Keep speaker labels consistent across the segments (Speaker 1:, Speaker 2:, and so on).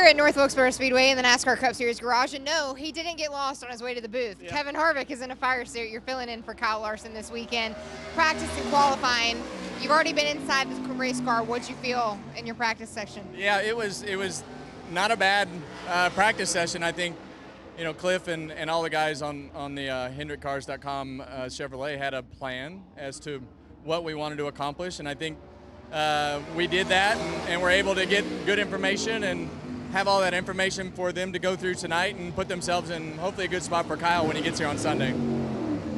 Speaker 1: here at North Wilkesboro Speedway in the NASCAR Cup Series garage, and no, he didn't get lost on his way to the booth. Yeah. Kevin Harvick is in a fire suit. You're filling in for Kyle Larson this weekend. Practice and qualifying. You've already been inside the race car. What'd you feel in your practice section?
Speaker 2: Yeah, it was not a bad practice session. I think, you know, Cliff and all the guys on the HendrickCars.com Chevrolet had a plan as to what we wanted to accomplish, and I think we did that, and we're able to get good information and have all that information for them to go through tonight and put themselves in hopefully a good spot for Kyle when he gets here on Sunday.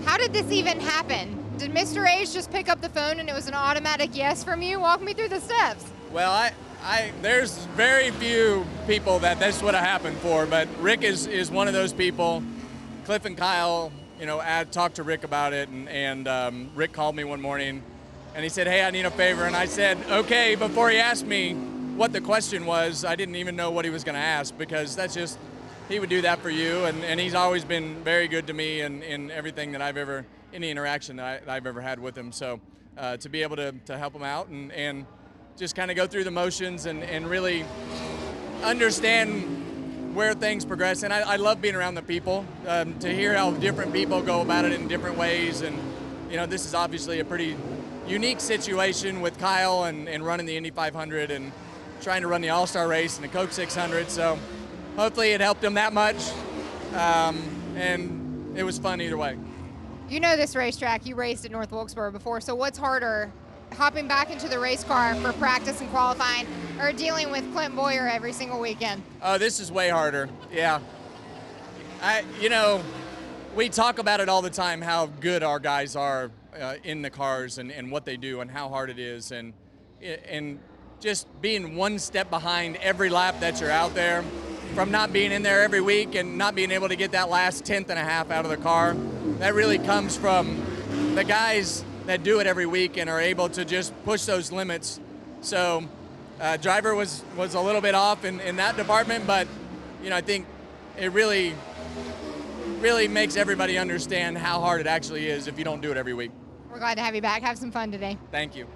Speaker 1: How did this even happen? Did Mr. H just pick up the phone and it was an automatic yes from you? Walk me through the steps.
Speaker 2: Well, there's very few people that that's what happened for, but Rick is one of those people. Cliff and Kyle, you know, talked to Rick about it, and Rick called me one morning and he said, hey, I need a favor. And I said, okay, before he asked me what the question was, I didn't even know what he was going to ask, because that's just, he would do that for you. And he's always been very good to me in everything that I've ever, any interaction that I've ever had with him. So to be able to help him out and just kind of go through the motions and really understand where things progress. And I love being around the people, to hear how different people go about it in different ways. And, you know, this is obviously a pretty unique situation with Kyle and running the Indy 500 and trying to run the All-Star race and the Coke 600. So hopefully it helped him that much. And it was fun either way.
Speaker 1: You know this racetrack. You raced at North Wilkesboro before. So what's harder, hopping back into the race car for practice and qualifying, or dealing with Clint Boyer every single weekend?
Speaker 2: Oh, this is way harder. Yeah. You know, we talk about it all the time, how good our guys are in the cars and what they do and how hard it is, and just being one step behind every lap that you're out there, from not being in there every week and not being able to get that last tenth and a half out of the car. That really comes from the guys that do it every week and are able to just push those limits. So driver was a little bit off in that department, but you know, I think it really makes everybody understand how hard it actually is if you don't do it every week.
Speaker 1: We're glad to have you back. Have some fun today.
Speaker 2: Thank you.